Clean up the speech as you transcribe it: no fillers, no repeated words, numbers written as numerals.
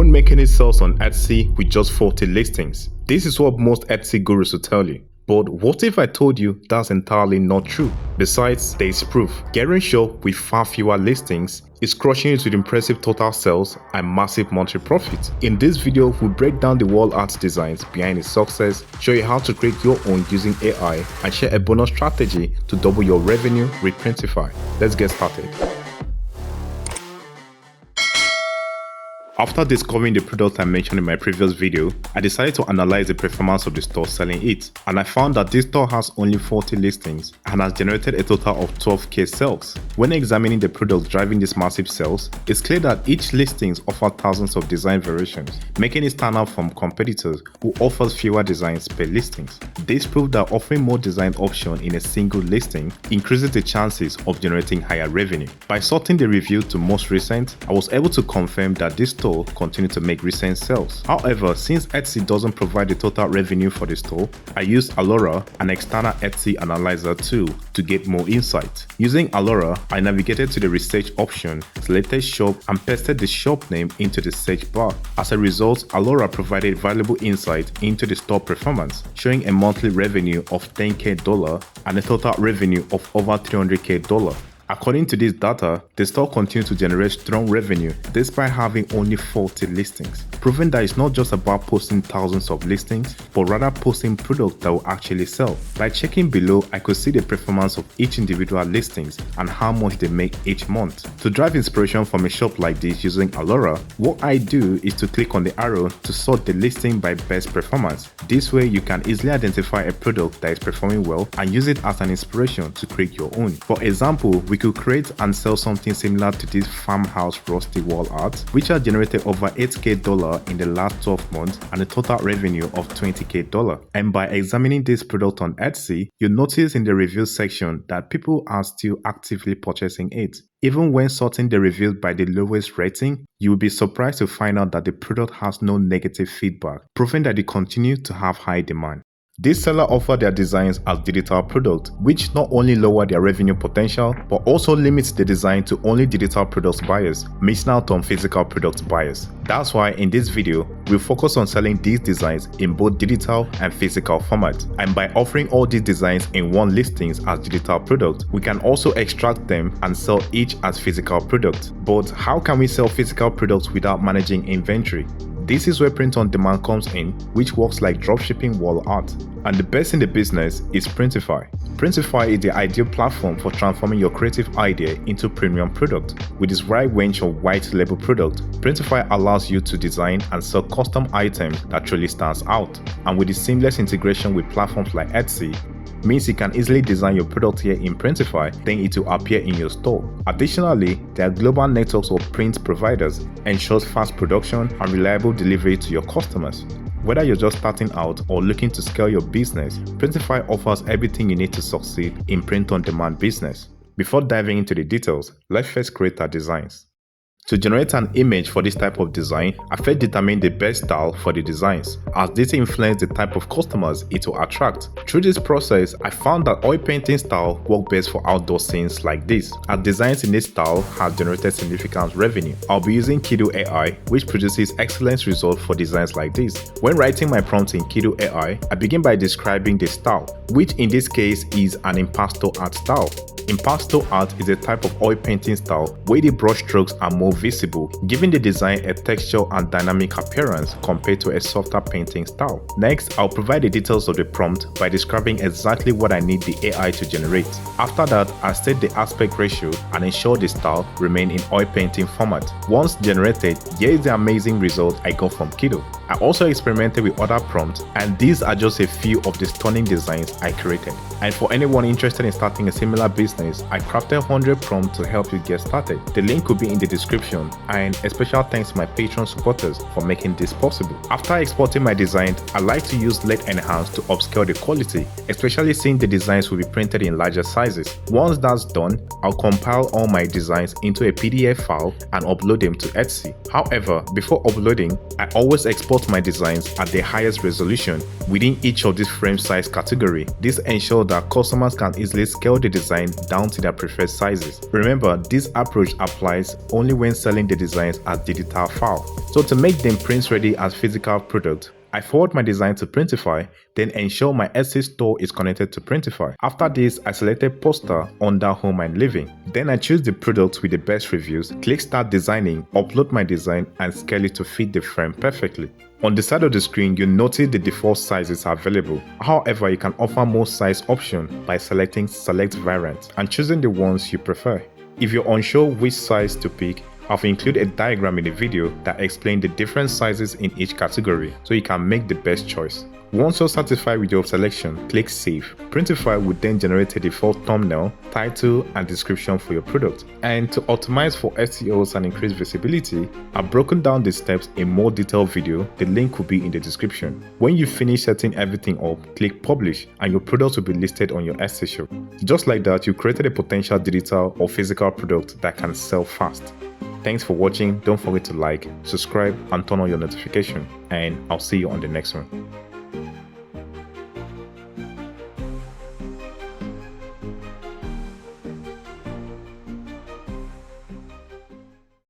won't make any sales on Etsy with just 40 listings. This is what most Etsy gurus will tell you. But what if I told you that's entirely not true? Besides, there is proof. Getting shop with far fewer listings is crushing it with impressive total sales and massive monthly profits. In this video, we'll break down the wall art designs behind its success, show you how to create your own using AI, and share a bonus strategy to double your revenue with Printify. Let's get started. After discovering the product I mentioned in my previous video, I decided to analyze the performance of the store selling it, and I found that this store has only 40 listings and has generated a total of 12k sales. When examining the products driving these massive sales, it's clear that each listings offer thousands of design variations, making it stand out from competitors who offers fewer designs per listings. This proved that offering more design options in a single listing increases the chances of generating higher revenue. By sorting the review to most recent, I was able to confirm that this store continue to make recent sales. However, since Etsy doesn't provide the total revenue for the store, I used Alura, an external Etsy analyzer tool, to get more insight. Using Alura, I navigated to the research option, selected shop, and pasted the shop name into the search bar. As a result, Alura provided valuable insight into the store performance, showing a monthly revenue of $10k and a total revenue of over $300k. According to this data, the store continued to generate strong revenue despite having only 40 listings, proving that it's not just about posting thousands of listings, but rather posting products that will actually sell. By checking below, I could see the performance of each individual listings and how much they make each month. To drive inspiration from a shop like this using Alura, what I do is to click on the arrow to sort the listing by best performance. This way, you can easily identify a product that is performing well and use it as an inspiration to create your own. For example, we could create and sell something similar to this farmhouse rusty wall art, which has generated over $8k in the last 12 months and a total revenue of $20k. And by examining this product on Etsy, you'll notice in the review section that people are still actively purchasing it. Even when sorting the reviews by the lowest rating, you will be surprised to find out that the product has no negative feedback, proving that they continue to have high demand. This seller offer their designs as digital products, which not only lower their revenue potential, but also limits the design to only digital products buyers, missing out on physical products buyers. That's why in this video, we'll focus on selling these designs in both digital and physical formats. And by offering all these designs in one listings as digital products, we can also extract them and sell each as physical products. But how can we sell physical products without managing inventory? This is where print on demand comes in, which works like dropshipping wall art. And the best in the business is Printify. Printify is the ideal platform for transforming your creative idea into premium product. With its wide range of white label products, Printify allows you to design and sell custom items that truly stands out. And with the seamless integration with platforms like Etsy, means you can easily design your product here in Printify, then it will appear in your store. Additionally, their global networks of print providers ensures fast production and reliable delivery to your customers. Whether you're just starting out or looking to scale your business, Printify offers everything you need to succeed in print-on-demand business. Before diving into the details, let's first create our designs. To generate an image for this type of design, I first determine the best style for the designs, as this influences the type of customers it will attract. Through this process, I found that oil painting style work best for outdoor scenes like this, as designs in this style have generated significant revenue. I'll be using Kido AI, which produces excellent results for designs like this. When writing my prompt in Kido AI, I begin by describing the style, which in this case is an impasto art style. Impasto art is a type of oil painting style where the brush strokes are more visible, giving the design a texture and dynamic appearance compared to a softer painting style. Next, I'll provide the details of the prompt by describing exactly what I need the AI to generate. After that, I set the aspect ratio and ensure the style remain in oil painting format. Once generated, here is the amazing result I got from Kido. I also experimented with other prompts, and these are just a few of the stunning designs I created. And for anyone interested in starting a similar business, I crafted 100 prompts to help you get started. The link will be in the description, and a special thanks to my Patreon supporters for making this possible. After exporting my design, I like to use LED Enhance to upscale the quality, especially since the designs will be printed in larger sizes. Once that's done, I'll compile all my designs into a PDF file and upload them to Etsy. However, before uploading, I always export plot my designs at the highest resolution within each of these frame size category. This ensures that customers can easily scale the design down to their preferred sizes. Remember, this approach applies only when selling the designs as digital file. So to make them print ready as physical product, I forward my design to Printify, then ensure my Etsy store is connected to Printify. After this, I selected poster under home and living. Then I choose the product with the best reviews, click start designing, upload my design and scale it to fit the frame perfectly. On the side of the screen, you notice the default sizes are available. However, you can offer more size options by selecting select variant and choosing the ones you prefer. If you're unsure which size to pick, I've included a diagram in the video that explains the different sizes in each category so you can make the best choice. Once you're satisfied with your selection, click Save. Printify will then generate a default thumbnail, title, and description for your product. And to optimize for SEOs and increase visibility, I've broken down the steps in more detailed video. The link will be in the description. When you finish setting everything up, click Publish and your product will be listed on your Etsy shop. Just like that, you created a potential digital or physical product that can sell fast. Thanks for watching. Don't forget to like, subscribe, and turn on your notification. And I'll see you on the next one.